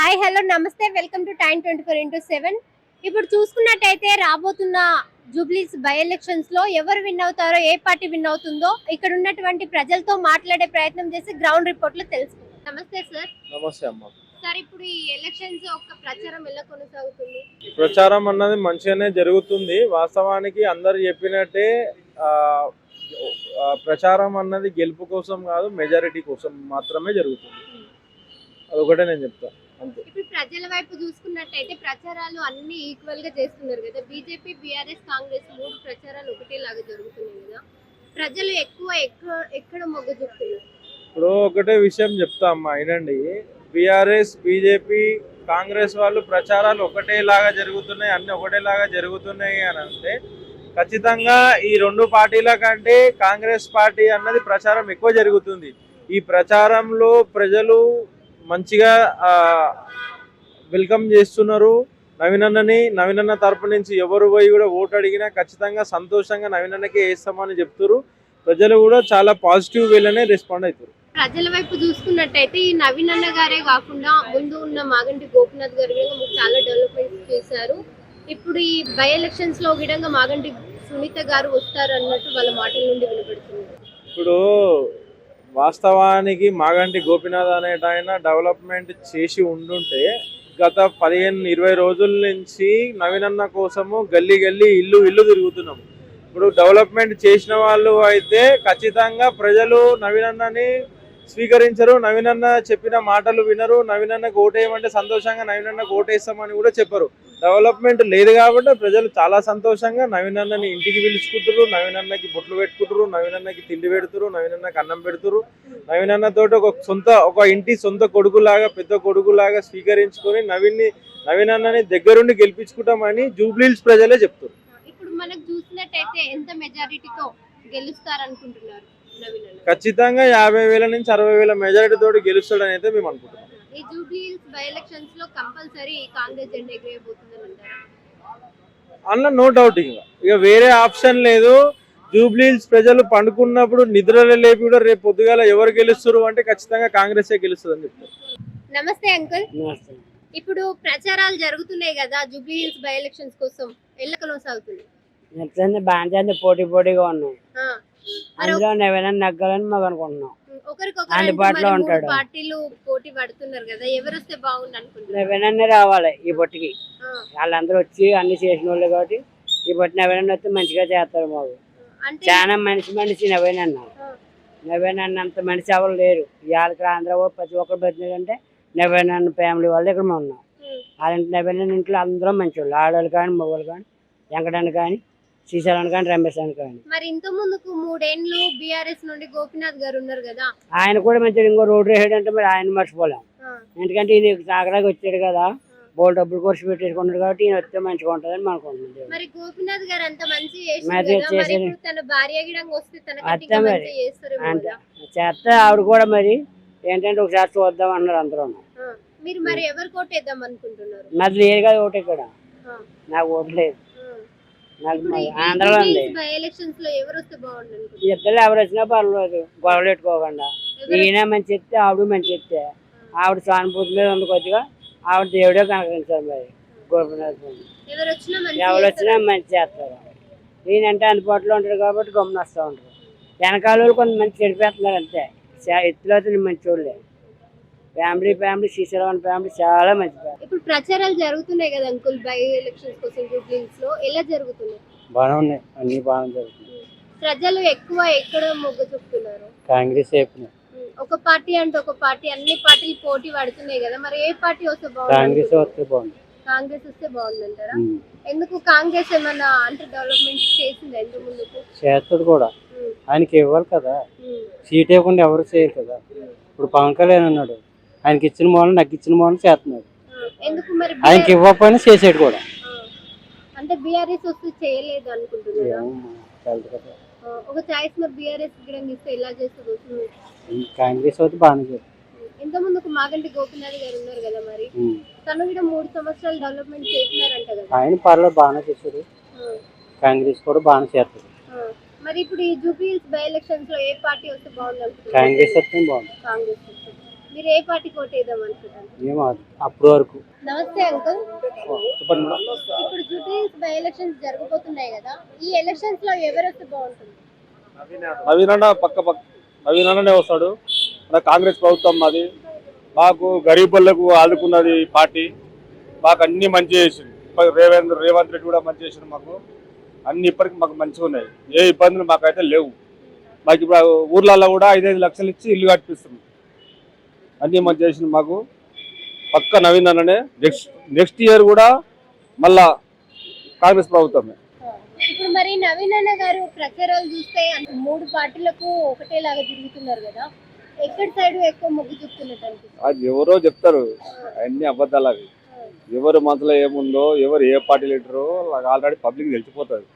Hi hello నమస్తే welcome to time 24x7. ఇప్పుడు చూసుకున్నట్టయితే రాబోతున్న జూబ్లీస్ బై ఎలక్షన్స్ లో ఎవరు విన్ అవుతారో, ఏ పార్టీ విన్ అవుతుందో ఇక్కడ ఉన్నటువంటి ప్రజలతో మాట్లాడే ప్రయత్నం చేసి గ్రౌండ్ రిపోర్ట్ లో తెలుసుకుందాం. నమస్తే సార్. నమస్తే అమ్మ. సార్, ఇప్పుడు ఈ ఎలక్షన్స్ ఒక ప్రచారం ఎలా కొనసాగుతుంది? ప్రచారం అన్నది మంచిగానే జరుగుతుంది. వాస్తవానికి అందరు చెప్పినట్టే ప్రచారం అన్నది గెలుపు కోసం కాదు, మెజారిటీ కోసం మాత్రమే జరుగుతుంది. అదొకటే నేను చెప్తాను అంతే. ఇప్పుడు ప్రజల వైపు చూసుకున్నట్టయితే ప్రచారాలు అన్ని ఈక్వల్ గా చేస్తున్నారు కదా. బీజేపీ, బీఆర్ఎస్, కాంగ్రెస్ మూడు ప్రచారాలు ఒకటేలాగా జరుగుతున్నాయి కదా. ప్రజలు ఎక్కడ మొగ్గు చూపుతున్నారు? ఇప్పుడు ఒకటే విషయం చెప్తా అమ్మా, అయినండి. బీఆర్ఎస్, బీజేపీ, కాంగ్రెస్ వాళ్ళు ప్రచారాలు ఒకటేలాగా జరుగుతున్నాయి, అన్ని ఒకటేలాగా జరుగుతున్నాయి అని అంటే ఖచ్చితంగా ఈ రెండు పార్టీల కంటే కాంగ్రెస్ పార్టీ అన్నది ప్రచారం ఎక్కువ జరుగుతుంది. ఈ ప్రచారంలో ప్రజలు మంచిగా వెల్కమ్ చేస్తున్నారు నవీనన్న తరపు నుంచి. ఎవరు పోయి కూడా ఓటు అడిగినా ఖచ్చితంగా సంతోషంగా నవీనన్నకే వేస్తామని చెప్తారు. ప్రజలు కూడా చాలా పాజిటివ్ వేలోనే రెస్పాండ్ అవుతారు. ప్రజల వైపు చూసుకున్నట్టయితే ఈ నవీనన్న గారే కాకుండా ముందు ఉన్న మాగంటి గోపినాథ్ గారు కూడా చాలా డెవలప్మెంట్ చేశారు. ఇప్పుడు ఈ బై ఎలక్షన్స్ లో విధంగా మాగంటి సునీత గారు వస్తారు అన్నట్టు వాళ్ళ మాటల నుండి వినపడుతుంది. ఇప్పుడు వాస్తవానికి మాగంటి గోపినాథ్ అనేట ఆయన డెవలప్మెంట్ చేసి ఉండుంటే గత 15-20 రోజుల నుంచి నవీనన్న కోసము గల్లీ ఇల్లు తిరుగుతున్నాం. ఇప్పుడు డెవలప్మెంట్ చేసిన వాళ్ళు అయితే ఖచ్చితంగా ప్రజలు నవీనన్నని స్వీకరించరు, నవీనన్న చెప్పిన మాటలు వినరు. నవీనన్నకు ఓటేయమంటే సంతోషంగా నవీనన్నకు ఓటేస్తామని కూడా చెప్పరు. డెవలప్మెంట్ లేదు కాబట్టి ప్రజలు చాలా సంతోషంగా నవీనన్నని ఇంటికి పిలుచుకుంటారు, నవీనన్నకి బొట్లు పెట్టుకుంటారు, నవీనన్నకి తిండి పెడుతురు, నవీనన్నకి అన్నం పెడుతురు. నవీనన్నతో ఒక ఇంటి సొంత కొడుకులాగా, పెద్ద కొడుకులాగా స్వీకరించుకొని నవీనన్నని దగ్గరుండి గెలిపించుకుంటామని జూబ్లీహిల్స్ ప్రజలే చెప్తారు. ఇప్పుడు మనకు చూసినట్టయితే ఎంత మెజారిటీతో గెలుస్తారనుకుంటున్నారు? ఖచ్చితంగా 50,000 నుంచి 60,000 మెజారిటీ తోటి గెలుస్తాడని అయితే మేము అనుకుంటున్నాం. ఈ జూబ్లీహిల్స్ బై ఎలక్షన్స్ లో కంపల్సరీ కాంగ్రెస్ జెండా ఎగిరేయబోతుందని అంటారా? అన్న నో డౌట్. ఇక వేరే ఆప్షన్ లేదు. జూబ్లీహిల్స్ ప్రజలు పండుకున్నప్పుడు నిద్రలో లేపి కూడా రేపు పొద్దుగాల ఎవరు గెలుస్తారు అంటే ఖచ్చితంగా కాంగ్రెసే గెలుస్తుంది అని చెప్తారు. నమస్తే అంకుల్. ఇప్పుడు ప్రచారాలు జరుగుతున్నాయి కదా జూబ్లీహిల్స్ బై ఎలక్షన్స్ కోసం, ఎలా కొనసాగుతుంది? బాగా పోటీగా ఉన్నాయి. అందులో నవీనన్న నగ్గాలని మాకు అనుకుంటున్నాం. అందుబాటులో ఉంటాడు. పార్టీలు పోటీ పడుతున్నారు కదా, ఎవరు వస్తే బాగుంది అనుకుంటున్నారు? నవీనన్నే రావాలి ఈ బొట్టికి. వాళ్ళందరూ వచ్చి అన్ని చేసిన వాళ్ళు కాబట్టి ఈ బొట్టి నవీనన్న వస్తే మంచిగా చేస్తారు. మాకు చాలా మనిషి నవీనన్న అంత మనిషి ఎవరు లేరు. ఇవాళ ఆంధ్ర ప్రతి ఒక్కరు బతినాడంటే నవీనన్న ఫ్యామిలీ వాళ్ళు ఇక్కడ ఉన్నాం. అలాంటి నవీనన్న ఇంట్లో అందరూ మంచి వాళ్ళు, ఆడవాళ్ళు కానీ మగవాళ్ళు కానీ, వెంకటన్న కానీ, శ్రీశైలం కానీ, రమేష్ అని కానీ. మరి ఇంత ముందుకు 3 ఏళ్ళు బీఆర్ఎస్ నుండి గోపినాథ్ గారు ఉన్నారు కదా, ఆయన కూడా మంచిగా ఇంకో రోడ్డు వేసాడు అంటే మరి ఆయన మర్చిపోలేం. ఎందుకంటే ఈయన సాగరాకి వచ్చాడు కదా, బోల్ డబ్బులు ఖర్చు పెట్టేసుకున్నాడు కాబట్టి ఈయన వస్తే మంచిగా ఉంటుందని అనుకుంటున్నాం. మరి గోపినాథ్ గారు అంత మంచి చేస్తే ఆవిడ కూడా మరి ఏంటంటే ఒకసారి చూద్దాం అన్నారు అందరూ. మీరు మరి ఎవరు కోటేద్దాం అనుకుంటున్నారు? మరి లేదు కదా ఓటు ఇక్కడ, నాకు ఓటు లేదు. ఆంధ్రలో ఉంది. ఇద్దరు ఎవరు వచ్చినా పర్వాలేదు, గొడవలు పెట్టుకోకుండా. ఈయన మంచి చెప్తే ఆవిడ మంచి చెప్తే ఆవిడ సానుభూతి మీద ఉంది కొద్దిగా. ఆవిడ దేవుడే కనకరించారు. మరి గోపినాథ్ ఎవరు వచ్చినా మంచి చేస్తారు. ఈయనంటే అందుబాటులో ఉంటాడు కాబట్టి గమ్మున వస్తూ ఉంటారు. వెనకాల వాళ్ళు కొంతమంది చెడిపోతున్నారు అంతే. ఎత్తులో మంచి వాళ్ళే. ఫ్యామిలీ శ్రీశైలం ఫ్యామిలీ చాలా మంచి. ఇప్పుడు ప్రచారాలు జరుగుతున్నాయి కదా అంకుల్, బై ఎలక్షన్స్ కోసం జూబ్లీహిల్స్ లో ఎలా జరుగుతున్నాయి? బాగా ఉన్నాయి, అన్ని బాగా జరుగుతున్నాయి. ప్రజలు ఎక్కువ ఎక్కడ మొగ్గు చూపుతున్నారు? కాంగ్రెస్. ఒక పార్టీ అంటే ఒక పార్టీ, అన్ని పార్టీలు పోటీ పడుతున్నాయి కదా, మరి ఏ పార్టీ వస్తే బాగుంది? కాంగ్రెస్ వస్తే బాగుంది అంటారా? ఎందుకు? కాంగ్రెస్ ఏమన్నా అంటే డెవలప్మెంట్ చేసిందా ఎందుకు ముందుకు? చేస్తుంది కూడా, ఆయనకి ఇవ్వాలి కదా. సీట్ ఇవ్వకుండా ఎవరు చేయరు కదా. ఇప్పుడు పవన్ కళ్యాణ్ అన్నాడు, ఆయనకి ఇచ్చిన మూలం నాకు ఇచ్చిన మూలం చేస్తున్నాడు. ఆయనకి ఇవ్వకపోయినా చేసేది కూడా. అంటే బీఆర్ఎస్ వస్తే చేయలేదు అనుకుంటున్నారా? ఒక చాయిస్ మరి బీఆర్ఎస్ ఇస్తే ఎలా చేస్తుంది? కాంగ్రెస్ అయితే బాగానే చేస్తుంది. ఇంత ముందుకు మాగంటి గోపినాథ్ గారు ఉన్నారు కదా, మరి తను కూడా 3 సంవత్సరాలు డెవలప్మెంట్ చేస్తున్నారంట కదా. ఆయన పర్లేదు బాగానే చేశారు. కాంగ్రెస్ కూడా బాగానే చేస్తుంది. మరి ఇప్పుడు ఈ జూబ్లీహిల్స్ బై ఎలక్షన్స్ లో ఏ పార్టీ వస్తే బాగుంది అనుకుంటున్నారు? కాంగ్రెస్ వస్తే బాగుంది. కాంగ్రెస్. మీరు ఏ పార్టీ కోటేద్దాం అనుకుంటారు? ఏమో అప్పటి వరకు. నమస్తే అంకుల్. చెప్పండి మేడం. ఇప్పుడు జూబ్లీస్ బై ఎలక్షన్స్ జరగబోతున్నాయి కదా, ఈ ఎలక్షన్స్ లో ఎవరు వస్తే బాగుంటుంది? నవీన్ అన్న నవీన్ అన్ననే వస్తాడు. మన కాంగ్రెస్ ప్రభుత్వం మాది. మాకు గరీబులకు ఆదుకున్నది పార్టీ. మాకు అన్ని మంచి చేసింది. రేవంత్ రెడ్డి కూడా మంచి చేసింది. మాకు అన్ని ఇప్పటికి మాకు మంచిగా ఉన్నాయి. ఏ ఇబ్బందులు మాకైతే లేవు. మాకు ఇప్పుడు ఊర్లలో కూడా 5-5 లక్షలు ఇచ్చి ఇల్లు కట్టిపిస్తుంది. అన్ని మంచి చేసింది మాకు. పక్క నవీన్ అన్ననే. నెక్స్ట్ ఇయర్ కూడా మళ్ళా కాంగ్రెస్ ప్రభుత్వమే. ఇప్పుడు మరి నవీన్ అన్న గారు ప్రచారాలు చూస్తే 3 పార్టీలకు ఒకటేలాగా తిరుగుతున్నారు కదా, ఎక్కడి సైడ్ ఎక్కువ మొగ్గు చూపుతున్నట్టు అనిపిస్తుంది? అది ఎవరో చెప్తారు, అన్ని అబద్ధాలు అవి. ఎవరు మనసులో ఏముందో, ఎవరు ఏ పార్టీ లీడరో ఆల్రెడీ పబ్లిక్ తెలిసిపోతుంది.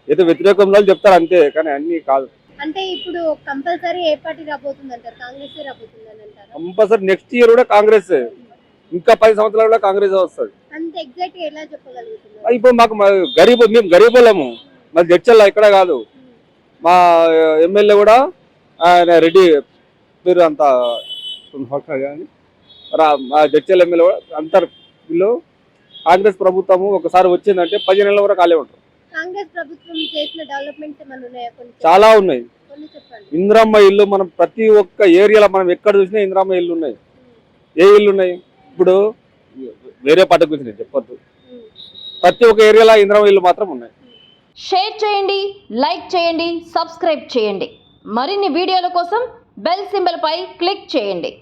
ఏదో వ్యతిరేకంలో చెప్తారు అంతే, కానీ అన్ని కాదు. అంటే ఇప్పుడు కంపల్సరీ ఏ పార్టీ రాబోతుంది అంటారు? కాంగ్రెస్ రాబోతుంది అని అంటారు? కంపల్సరీ నెక్స్ట్ ఇయర్ కూడా కాంగ్రెస్, ఇంకా 10 సంవత్సరాలు కూడా కాంగ్రెస్ వస్తుంది. అంత ఎగ్జాక్ట్ ఎలా చెప్పగలుగుతున్నారు? ఇప్పుడు మాకు మేము గరీబులము. మాకు జడ్చల్లా ఇక్కడ కాదు. మా ఎమ్మెల్యే కూడా ఆయన రెడ్డి పేరు అంతా కానీ మా జడ్చల్ ఎమ్మెల్యే కూడా అంటారు. వీళ్ళు కాంగ్రెస్ ప్రభుత్వము ఒకసారి వచ్చిందంటే 10 నెలల వరకు కాలే ఉంటారు. కాంగ్రెస్ ప్రభుత్వం చేసిన డెవలప్మెంట్స్ ఏమైనా ఉన్నాయా? చాలా ఉన్నాయి. కొన్ని చెప్పండి. ఇందిరమ్మ ఇల్లు మనం ప్రతి ఒక్క ఏరియాలో మనం ఎక్కడ చూసినా ఇందిరమ్మ ఇల్లు ఉన్నాయి. ఏ ఇల్లు ఉన్నాయి? ఇప్పుడు వేరే పాట గురించి నేను చెప్పొద్దు. ప్రతి ఒక్క ఏరియాలో ఇందిరమ్మ ఇల్లు మాత్రం ఉన్నాయి. షేర్ చేయండి, లైక్ చేయండి, సబ్స్క్రైబ్ చేయండి. మరిన్ని వీడియోల కోసం బెల్ సింబల్ పై క్లిక్ చేయండి.